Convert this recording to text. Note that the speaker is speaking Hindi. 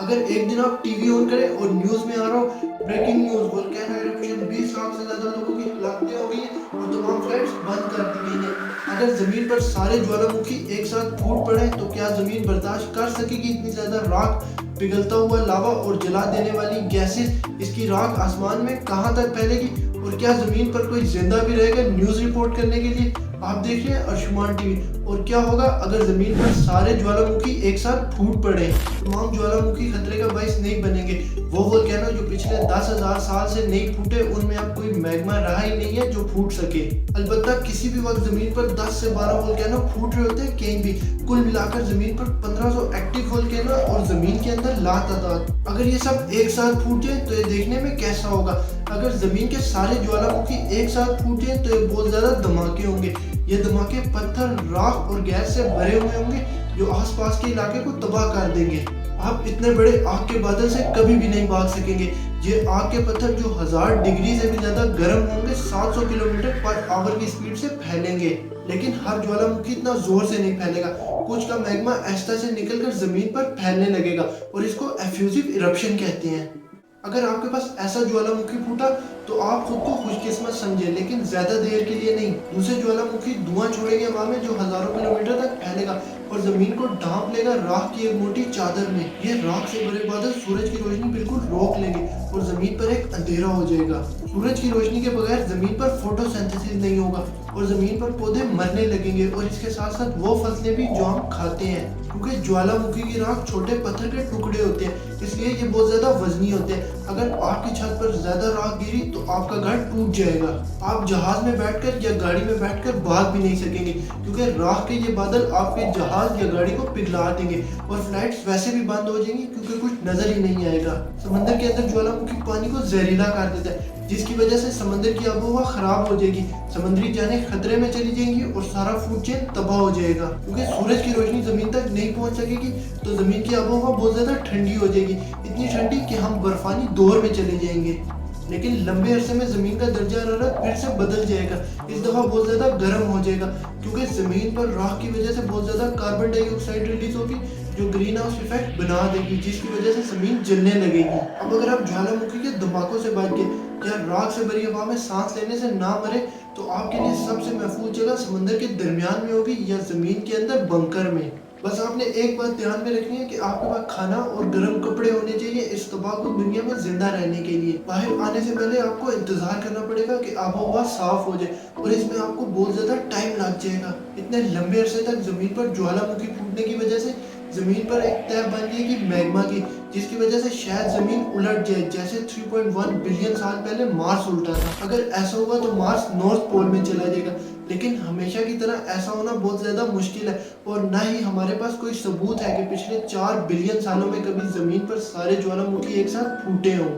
अगर एक दिन आप टीवी ऑन करें और न्यूज में आ रहा हो breaking news, volcano eruption, 20 lakh से ज्यादा लोगों की हलाकतें हो गई हैं और तमाम फ्लाइट्स बंद कर दी गई हैं। अगर जमीन पर सारे ज्वालामुखी एक साथ फूट पड़े तो क्या जमीन बर्दाश्त कर सकेगी इतनी ज्यादा राख, पिघलता हुआ लावा और जला देने वाली गैसेस? इसकी राख आसमान में कहां तक फैलेगी और क्या जमीन पर कोई जिंदा भी रहेगा न्यूज रिपोर्ट करने के लिए? आप देख रहे हैं अर्शमान टीवी। और क्या होगा अगर जमीन पर सारे ज्वालामुखी एक साथ फूट पड़े? तमाम ज्वालामुखी खतरे का बाइस नहीं बनेंगे। वो वोल्केनो जो पिछले 10,000 साल से नहीं फूटे, उनमें अब कोई मैग्मा रहा ही नहीं है जो फूट सके। अलबत्ता किसी भी वक्त जमीन पर 10 से 12 वोल्केनो फूट रहे होते हैं कहीं भी। कुल मिलाकर जमीन पर 1500 एक्टिव वोल्केनो और जमीन के अंदर लातादाद। अगर ये सब एक साथ फूट जाए तो ये देखने में कैसा होगा? अगर जमीन के सारे ज्वालामुखी एक साथ फूट जाए तो ये बहुत ज्यादा धमाके होंगे। ये धमाके पत्थर, राख और गैस से भरे हुए होंगे जो आसपास के इलाके को तबाह कर देंगे। आप इतने बड़े आग के बादल से कभी भी नहीं भाग सकेंगे। ये आग के पत्थर जो 1000 डिग्री से भी ज्यादा गर्म होंगे 700 किलोमीटर पर आवर की स्पीड से फैलेंगे। लेकिन हर ज्वालामुखी इतना जोर से नहीं फैलेगा। कुछ का मैग्मा ऐसा से निकलकर जमीन पर फैलने लगेगा और इसको एफ्यूजिव इरप्शन कहते हैं। अगर आपके पास ऐसा ज्वालामुखी फूटा तो आप खुद को खुशकिस्मत समझे, लेकिन ज्यादा देर के लिए नहीं। दूसरे ज्वालामुखी धुआं छोड़ेंगे हवा में जो हजारों किलोमीटर तक फैलेगा और जमीन को ढांप लेगा राख की एक मोटी चादर में। ये राख से भरे बादल सूरज की रोशनी बिल्कुल रोक लेंगे और जमीन पर एक अंधेरा हो जाएगा। सूरज की रोशनी के बगैर जमीन पर फोटोसिंथेसिस नहीं होगा और जमीन पर पौधे मरने लगेंगे और इसके साथ साथ वो फसलें भी जो हम खाते हैं। क्योंकि ज्वालामुखी की राख छोटे पत्थर के टुकड़े होते हैं, इसलिए ये बहुत ज्यादा वजनी होते हैं। अगर आपकी छत पर ज्यादा राख गिरी तो आपका घर टूट जाएगा। आप जहाज में बैठकर या गाड़ी में बैठकर भाग भी नहीं सकेंगे क्योंकि राख के ये बादल आपके जहाज या गाड़ी को पिघला देंगे और फ्लाइट्स वैसे भी बंद हो जाएंगी क्योंकि कुछ नजर ही नहीं आएगा। समंदर के अंदर ज्वालामुखी पानी को जहरीला कर देता है जिसकी वजह से समंदर की आबोहवा खराब हो जाएगी। समुद्री जाने खतरे में चली जाएंगी और सारा फूड चेन तबाह हो जाएगा। क्योंकि सूरज की रोशनी जमीन तक नहीं पहुंच सकेगी तो जमीन की आबोहवा बहुत ज्यादा ठंडी हो जाएगी, इतनी ठंडी कि हम बर्फानी दौर में चले जाएंगे। लेकिन लंबे अरसे में जमीन का दर्जा हरारत फिर से बदल जाएगा। इस दफा बहुत ज्यादा गर्म हो जाएगा क्योंकि जमीन पर राख की वजह से बहुत ज्यादा कार्बन डाइऑक्साइड रिलीज होगी जो ग्रीन हाउस इफेक्ट बना देगी, जिसकी वजह से जमीन जलने लगेगी। अब अगर आप ज्वालामुखी के धमाकों से बच गए या राख से भरी हवा में सांस लेने से ना मरे तो आपके लिए सबसे महफूज जगह समंदर के दरमियान में होगी या जमीन के अंदर बंकर में। बस आपने एक बात ध्यान में रखनी है कि आपके पास खाना और गर्म कपड़े होने चाहिए इस तबाहकुन दुनिया में जिंदा रहने के लिए। बाहर आने से पहले आपको इंतजार करना पड़ेगा कि आबोहवा साफ हो जाए और इसमें आपको बहुत ज्यादा टाइम लग जाएगा। इतने लंबे अरसे तक जमीन पर ज्वालामुखी फूटने की वजह से जमीन पर एक तह बन जाएगी मैग्मा की, जिसकी वजह से शायद जमीन उलट जाए जैसे 3.1 बिलियन साल पहले मार्स उल्टा था। अगर ऐसा होगा तो मार्स नॉर्थ पोल में चला जाएगा, लेकिन हमेशा की तरह ऐसा होना बहुत ज्यादा मुश्किल है और ना ही हमारे पास कोई सबूत है कि पिछले 4 बिलियन सालों में कभी जमीन पर सारे ज्वालामुखी एक साथ फूटे हों।